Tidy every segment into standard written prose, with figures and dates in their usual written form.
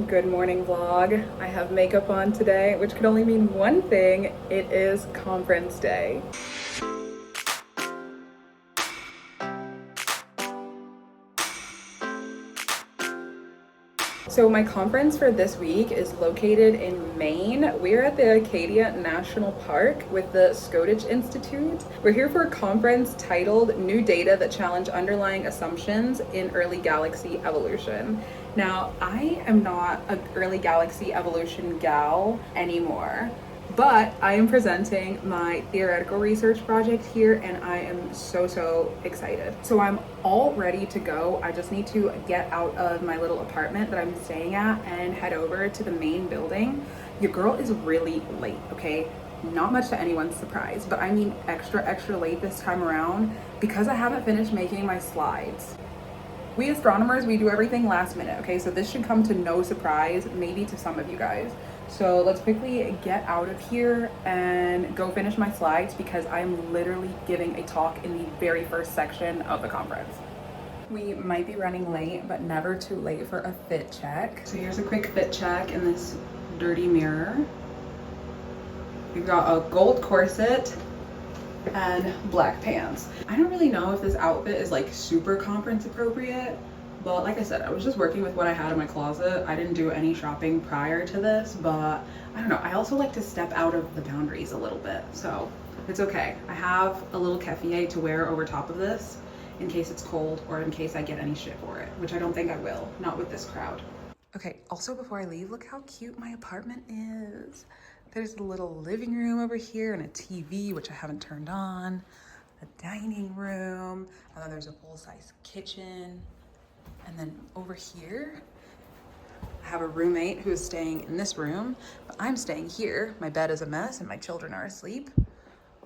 Good morning vlog. I have makeup on today, which could only mean one thing. It is conference day. So my conference for this week is located in Maine. We're at the Acadia National Park with the Scotich Institute. We're here for a conference titled New Data That Challenge Underlying Assumptions in Early Galaxy Evolution. Now, I am not an early galaxy evolution gal anymore, but I am presenting my theoretical research project here and I am so excited. So I'm all ready to go. I just need to get out of my little apartment that I'm staying at and head over to the main building. Your girl is really late, okay? Not much to anyone's surprise, but I mean extra late this time around because I haven't finished making my slides. We astronomers, we do everything last minute, okay? So this should come to no surprise, maybe to some of you guys. So let's quickly get out of here and go finish my slides because I'm literally giving a talk in the very first section of the conference. We might be running late, but never too late for a fit check. So here's a quick fit check in this dirty mirror. We've got a gold corset and black pants. I don't really know if this outfit is like super conference appropriate, but like I said, I was just working with what I had in my closet. I didn't do any shopping prior to this, but I don't know. I also like to step out of the boundaries a little bit, so it's okay. I have a little keffiyeh to wear over top of this in case it's cold or in case I get any shit for it, which I don't think I will, not with this crowd. Okay, also before I leave, look how cute my apartment is. There's a little living room over here and a TV, which I haven't turned on, a dining room, and then there's a full-size kitchen. And then over here, I have a roommate who is staying in this room, but I'm staying here. My bed is a mess and my children are asleep.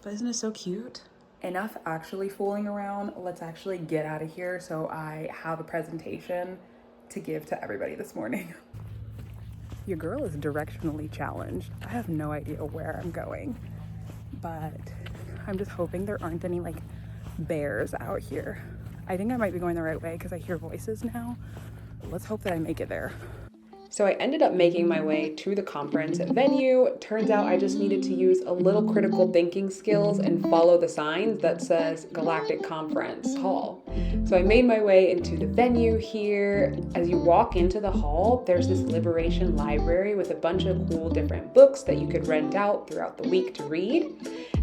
But isn't it so cute? Enough actually fooling around. Let's actually get out of here so I have a presentation to give to everybody this morning. Your girl is directionally challenged. I have no idea where I'm going, but I'm just hoping there aren't any like bears out here. I think I might be going the right way because I hear voices now. Let's hope that I make it there. So I ended up making my way to the conference venue. Turns out I just needed to use a little critical thinking skills and follow the signs that says Galactic Conference Hall. So I made my way into the venue here. As you walk into the hall, there's this Liberation library with a bunch of cool different books that you could rent out throughout the week to read.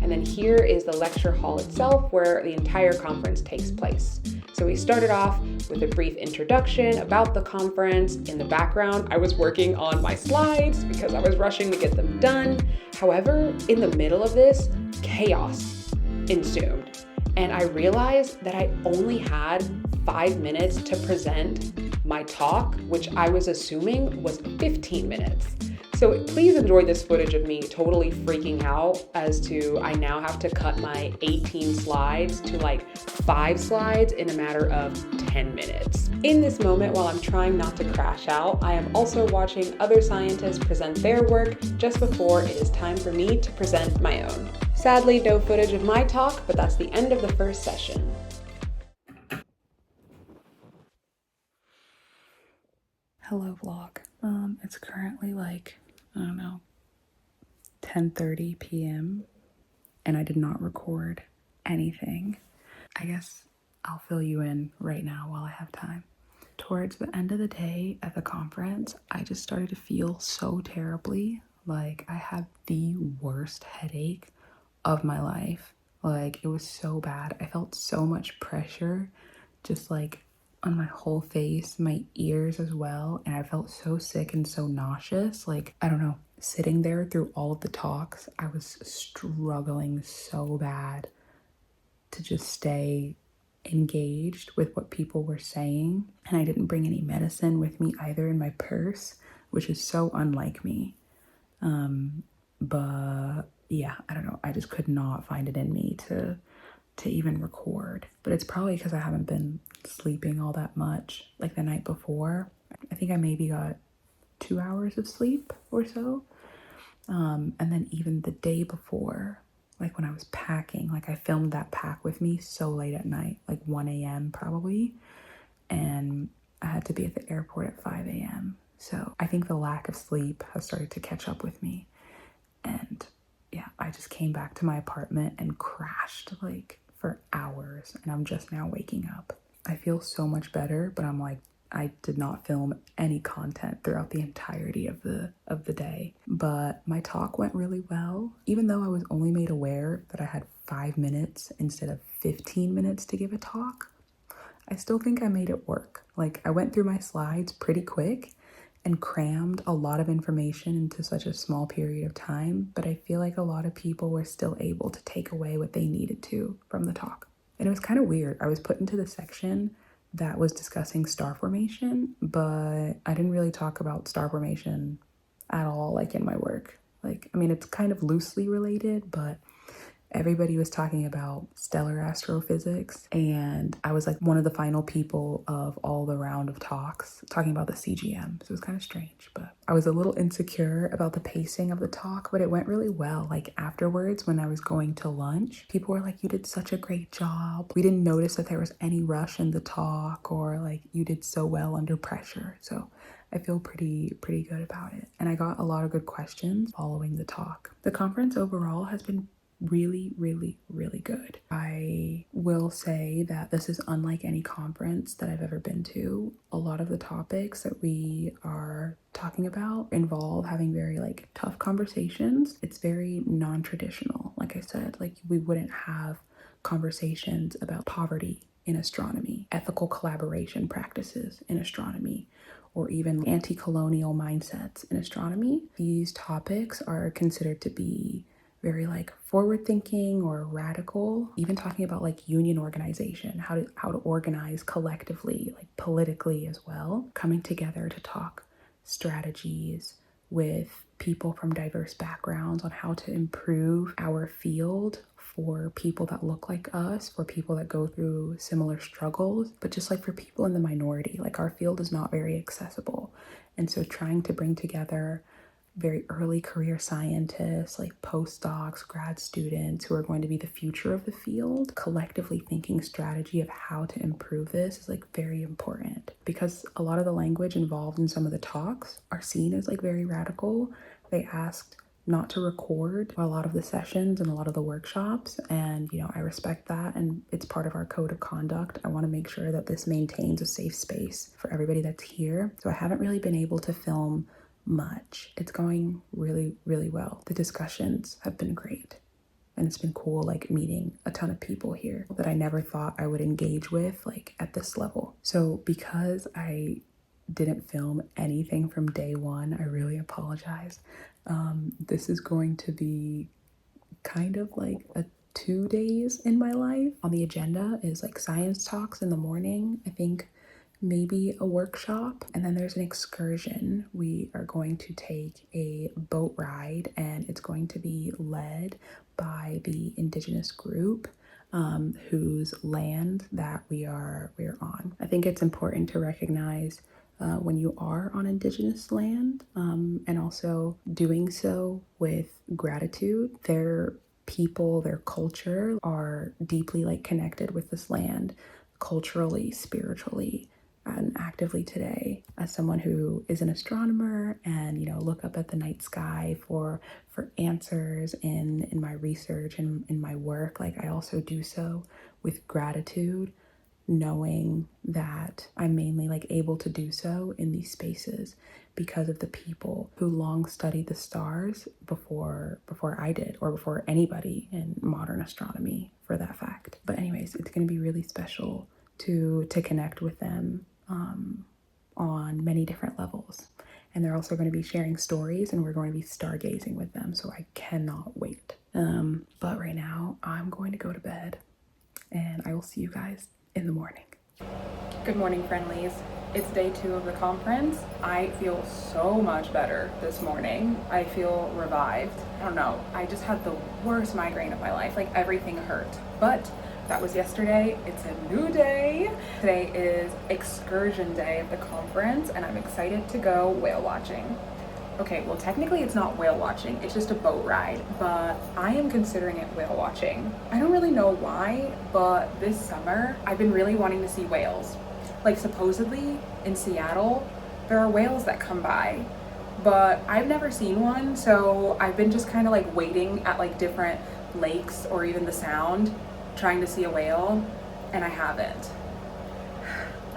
And then here is the lecture hall itself where the entire conference takes place. So we started off with a brief introduction about the conference. In the background, I was working on my slides because I was rushing to get them done. However, in the middle of this, chaos ensued. And I realized that I only had 5 minutes to present my talk, which I was assuming was 15 minutes. So please enjoy this footage of me totally freaking out as to I now have to cut my 18 slides to like 5 slides in a matter of 10 minutes. In this moment, while I'm trying not to crash out, I am also watching other scientists present their work just before it is time for me to present my own. Sadly, no footage of my talk, but that's the end of the first session. Hello vlog. It's currently like, I don't know, 10:30 p.m. and I did not record anything. I guess I'll fill you in right now while I have time. Towards the end of the day at the conference, I just started to feel so terribly. Like I had the worst headache of my life. Like it was so bad. I felt so much pressure just like on my whole face, my ears as well. And I felt so sick and so nauseous. Like, I don't know, sitting there through all of the talks, I was struggling so bad to just stay engaged with what people were saying. And I didn't bring any medicine with me either in my purse, which is so unlike me. But yeah, I don't know. I just could not find it in me to even record. But it's probably because I haven't been sleeping all that much. Like the night before, I think I maybe got 2 hours of sleep or so. And then even the day before, like when I was packing, like I filmed that pack with me so late at night, like 1 a.m. probably. And I had to be at the airport at 5 a.m. So I think the lack of sleep has started to catch up with me. And yeah, I just came back to my apartment and crashed like for hours, and I'm just now waking up. I feel so much better, but I'm like, I did not film any content throughout the entirety of the day. But my talk went really well, even though I was only made aware that I had 5 minutes instead of 15 minutes to give a talk. I still think I made it work. Like, I went through my slides pretty quick and crammed a lot of information into such a small period of time, but I feel like a lot of people were still able to take away what they needed to from the talk. And it was kind of weird. I was put into the section that was discussing star formation, but I didn't really talk about star formation at all, like in my work. Like, I mean, it's kind of loosely related, but everybody was talking about stellar astrophysics, and I was like one of the final people of all the round of talks talking about the CGM. So it was kind of strange, but I was a little insecure about the pacing of the talk, but it went really well. Like afterwards, when I was going to lunch, people were like, "You did such a great job. We didn't notice that there was any rush in the talk," or like, "You did so well under pressure." So I feel pretty good about it. And I got a lot of good questions following the talk. The conference overall has been really good. I will say that this is unlike any conference that I've ever been to. A lot of the topics that we are talking about involve having very like tough conversations. It's very non-traditional. Like I said, like we wouldn't have conversations about poverty in astronomy, ethical collaboration practices in astronomy, or even anti-colonial mindsets in astronomy. These topics are considered to be very like forward thinking or radical, even talking about like union organization, how to organize collectively, like politically as well, coming together to talk strategies with people from diverse backgrounds on how to improve our field for people that look like us, for people that go through similar struggles, but just like for people in the minority. Like our field is not very accessible. And so trying to bring together very early career scientists, like postdocs, grad students who are going to be the future of the field, collectively thinking strategy of how to improve this is like very important, because a lot of the language involved in some of the talks are seen as like very radical. They asked not to record a lot of the sessions and a lot of the workshops, and I respect that, and it's part of our code of conduct. I want to make sure that this maintains a safe space for everybody that's here. So I haven't really been able to film much. It's going really well. The discussions have been great, and it's been cool like meeting a ton of people here that I never thought I would engage with like at this level. So because I didn't film anything from day one, I really apologize. This is going to be kind of like a 2 days in my life. On the agenda is like science talks in the morning, I think maybe a workshop, and then there's an excursion. We are going to take a boat ride, and it's going to be led by the indigenous group whose land that we're on. I think it's important to recognize when you are on indigenous land, and also doing so with gratitude. Their people, their culture are deeply like connected with this land culturally, spiritually, and actively today. As someone who is an astronomer and look up at the night sky for answers in my research and in my work, like I also do so with gratitude, knowing that I'm mainly like able to do so in these spaces because of the people who long studied the stars before I did, or before anybody in modern astronomy for that fact. But anyways, it's going to be really special to connect with them on many different levels. And they're also going to be sharing stories, and we're going to be stargazing with them. So I cannot wait. But right now I'm going to go to bed, and I will see you guys in the morning. Good morning, friendlies. It's day 2 of the conference. I feel so much better this morning. I feel revived. I don't know. I just had the worst migraine of my life. Like everything hurt. But that was yesterday. It's a new day. Today is excursion day of the conference, and I'm excited to go whale watching. Okay, well, technically it's not whale watching, it's just a boat ride, but I am considering it whale watching. I don't really know why, but this summer I've been really wanting to see whales. Like supposedly in Seattle, there are whales that come by, but I've never seen one. So I've been just kind of like waiting at like different lakes or even the Sound, trying to see a whale, and I haven't.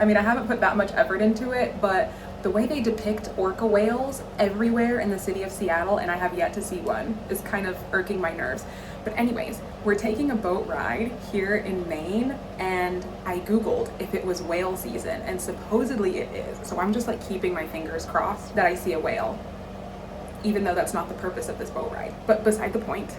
I mean, I haven't put that much effort into it, but the way they depict orca whales everywhere in the city of Seattle, and I have yet to see one, is kind of irking my nerves. But anyways, we're taking a boat ride here in Maine, and I Googled if it was whale season, and supposedly it is. So I'm just like keeping my fingers crossed that I see a whale, even though that's not the purpose of this boat ride. But beside the point,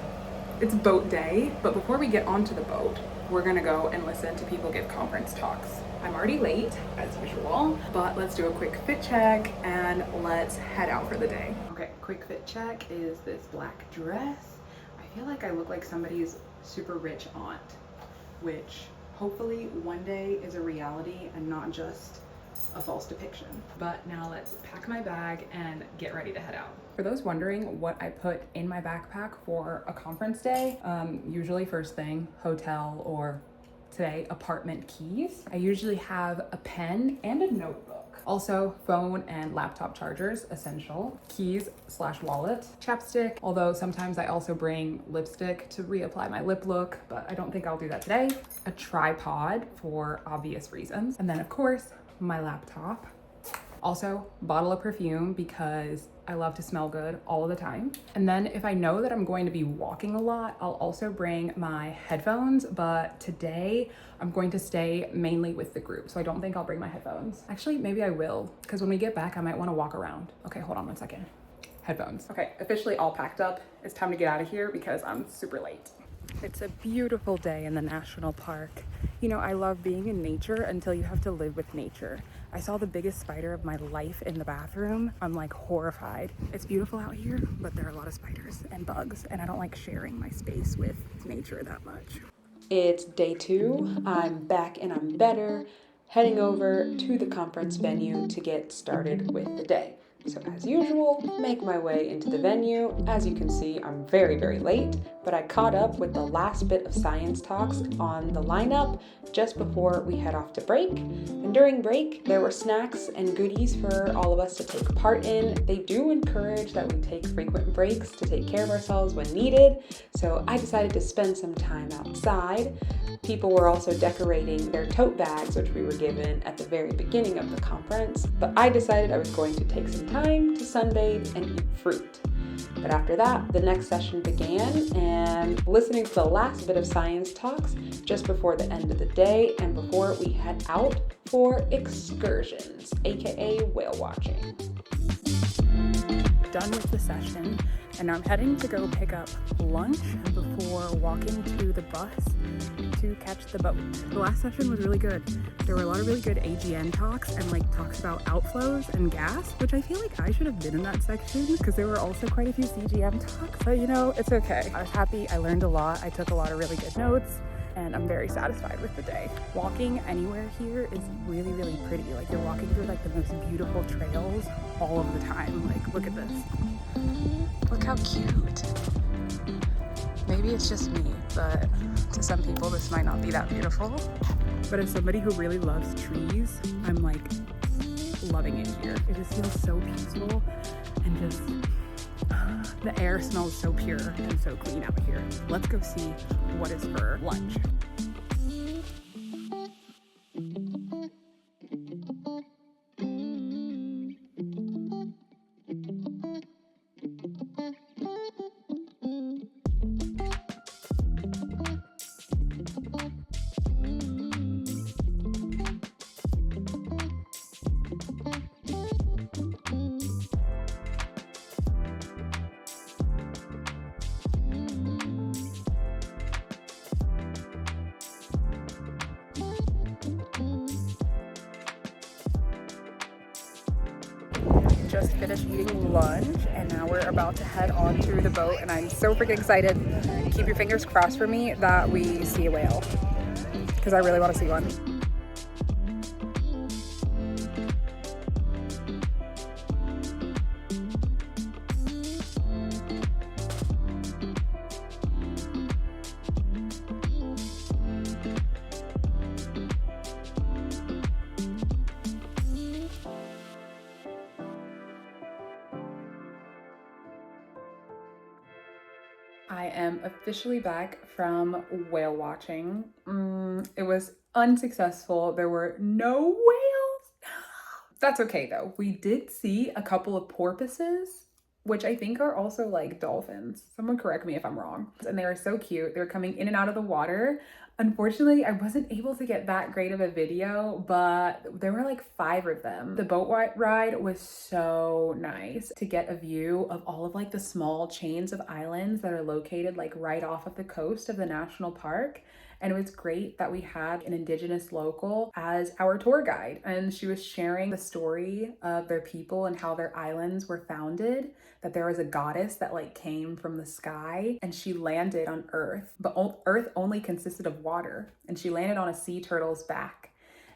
it's boat day. But before we get onto the boat, we're gonna go and listen to people give conference talks. I'm already late, as usual, but let's do a quick fit check and let's head out for the day. Okay, quick fit check is this black dress. I feel like I look like somebody's super rich aunt, which hopefully one day is a reality and not just a false depiction. But now let's pack my bag and get ready to head out. For those wondering what I put in my backpack for a conference day, usually first thing, hotel, or today, apartment keys. I usually have a pen and a notebook. Also, phone and laptop chargers, essential. Keys/wallet. Chapstick, although sometimes I also bring lipstick to reapply my lip look, but I don't think I'll do that today. A tripod for obvious reasons. And then of course, my laptop. Also, bottle of perfume because I love to smell good all the time. And then if I know that I'm going to be walking a lot, I'll also bring my headphones, but today I'm going to stay mainly with the group, so I don't think I'll bring my headphones. Actually, maybe I will, because when we get back, I might want to walk around. Okay, hold on one second. Headphones. Okay, officially all packed up. It's time to get out of here because I'm super late. It's a beautiful day in the national park. You know, I love being in nature until you have to live with nature. I saw the biggest spider of my life in the bathroom. I'm like horrified. It's beautiful out here, but there are a lot of spiders and bugs, and I don't like sharing my space with nature that much. It's day 2. I'm back and I'm better, heading over to the conference venue to get started with the day. So as usual, make my way into the venue. As you can see, I'm very, very late, but I caught up with the last bit of science talks on the lineup just before we head off to break. And during break, there were snacks and goodies for all of us to take part in. They do encourage that we take frequent breaks to take care of ourselves when needed, so I decided to spend some time outside. People were also decorating their tote bags, which we were given at the very beginning of the conference, but I decided I was going to take some time to sunbathe and eat fruit. But after that, the next session began, and listening to the last bit of science talks just before the end of the day and before we head out for excursions, aka whale watching. Done with the session, and I'm heading to go pick up lunch before walking to the bus to catch the boat. The last session was really good. There were a lot of really good AGN talks and like talks about outflows and gas, which I feel like I should have been in that section because there were also quite a few CGM talks, but you know, it's okay. I was happy, I learned a lot, I took a lot of really good notes, and I'm very satisfied with the day. Walking anywhere here is really, really pretty. Like you're walking through like the most beautiful trails all of the time. Like, look at this. Look how cute. Maybe it's just me, but to some people this might not be that beautiful. But as somebody who really loves trees, I'm like loving it here. It just feels so peaceful and just the air smells so pure and so clean out here. Let's go see what is for lunch. Just finished eating lunch and now we're about to head on to the boat, and I'm so freaking excited. Keep your fingers crossed for me that we see a whale because I really want to see one. I am officially back from whale watching. It was unsuccessful. There were no whales. That's okay though. We did see a couple of porpoises, which I think are also like dolphins. Someone correct me if I'm wrong. And they were so cute. They were coming in and out of the water. Unfortunately, I wasn't able to get that great of a video, but there were like 5 of them. The boat ride was so nice to get a view of all of like the small chains of islands that are located like right off of the coast of the national park. And it was great that we had an indigenous local as our tour guide. And she was sharing the story of their people and how their islands were founded, that there was a goddess that like came from the sky and she landed on Earth, but Earth only consisted of water. And she landed on a sea turtle's back.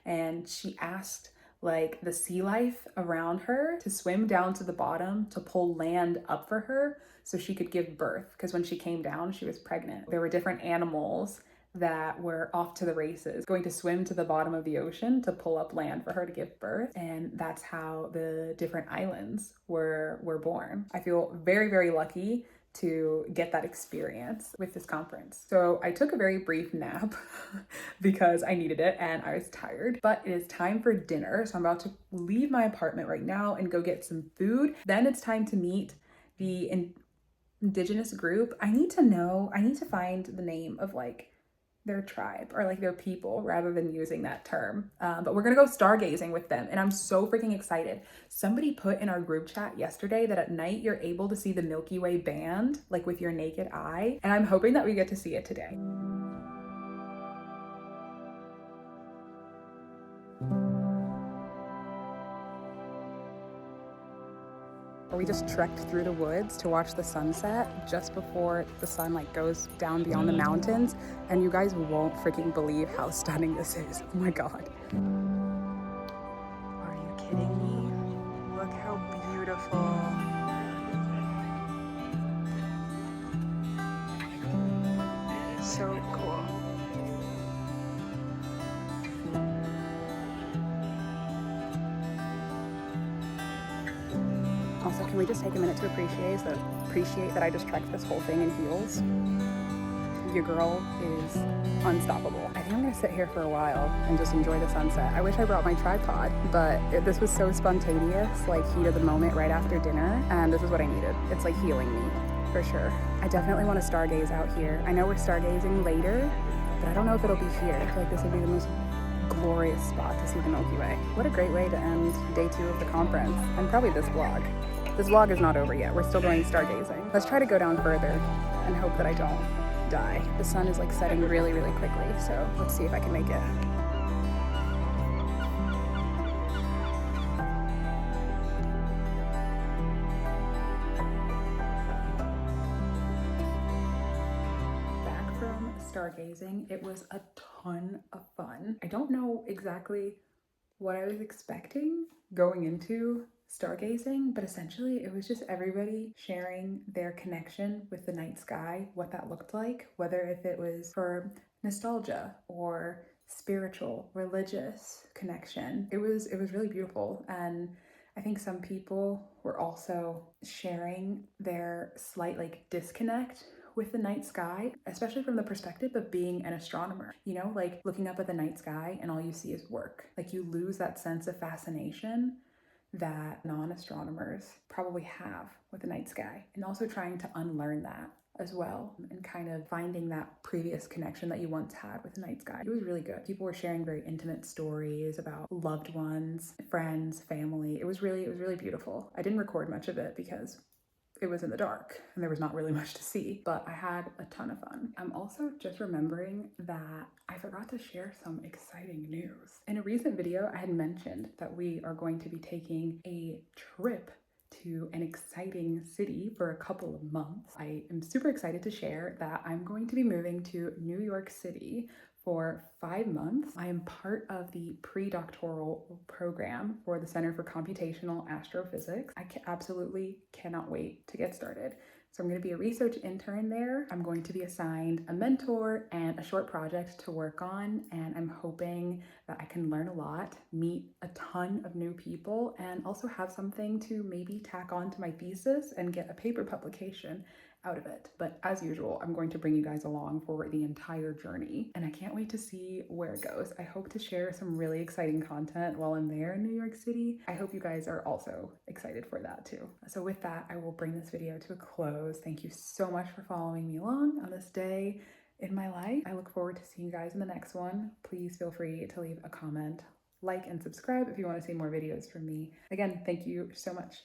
And she asked like the sea life around her to swim down to the bottom to pull land up for her so she could give birth. Because when she came down, she was pregnant. There were different animals that were off to the races, going to swim to the bottom of the ocean to pull up land for her to give birth. And that's how the different islands were born. I feel very, very lucky to get that experience with this conference. So I took a very brief nap because I needed it and I was tired, but it is time for dinner. So I'm about to leave my apartment right now and go get some food. Then it's time to meet the indigenous group. I need to find the name of like their tribe or like their people rather than using that term. But we're gonna go stargazing with them and I'm so freaking excited. Somebody put in our group chat yesterday that at night you're able to see the Milky Way band like with your naked eye, and I'm hoping that we get to see it today. We just trekked through the woods to watch the sunset just before the sun like goes down beyond the mountains, and you guys won't freaking believe how stunning this is. Oh my god. Are you kidding me? Look how beautiful. So cool. Also, can we just take a minute to appreciate that I just trekked this whole thing in heels? Your girl is unstoppable. I think I'm gonna sit here for a while and just enjoy the sunset. I wish I brought my tripod, but this was so spontaneous, like heat of the moment right after dinner, and this is what I needed. It's like healing me, for sure. I definitely want to stargaze out here. I know we're stargazing later, but I don't know if it'll be here. I feel like this would be the most glorious spot to see the Milky Way. What a great way to end day 2 of the conference, and probably this vlog. This vlog is not over yet. We're still going stargazing. Let's try to go down further and hope that I don't die. The sun is like setting really, really quickly, so let's see if I can make it. Back from stargazing, it was a ton of fun. I don't know exactly what I was expecting going into stargazing, but essentially it was just everybody sharing their connection with the night sky, what that looked like, whether if it was for nostalgia or spiritual, religious connection. It was really beautiful, and I think some people were also sharing their slight like disconnect with the night sky, especially from the perspective of being an astronomer. You know, like looking up at the night sky and all you see is work. Like you lose that sense of fascination that non-astronomers probably have with the night sky, and also trying to unlearn that as well and kind of finding that previous connection that you once had with the night sky. It was really good. People were sharing very intimate stories about loved ones, friends, family. It was really beautiful. I didn't record much of it because it was in the dark and there was not really much to see, but I had a ton of fun. I'm also just remembering that I forgot to share some exciting news. In a recent video, I had mentioned that we are going to be taking a trip to an exciting city for a couple of months. I am super excited to share that I'm going to be moving to New York City for 5 months. I am part of the pre-doctoral program for the Center for Computational Astrophysics. I absolutely cannot wait to get started. So I'm going to be a research intern there. I'm going to be assigned a mentor and a short project to work on, and I'm hoping that I can learn a lot, meet a ton of new people, and also have something to maybe tack on to my thesis and get a paper publication out of it. But as usual, I'm going to bring you guys along for the entire journey, and I can't wait to see where it goes. I hope to share some really exciting content while I'm there in New York City. I hope you guys are also excited for that too. So with that, I will bring this video to a close. Thank you so much for following me along on this day in my life. I look forward to seeing you guys in the next one. Please feel free to leave a comment, like, and subscribe if you want to see more videos from me. Again, thank you so much.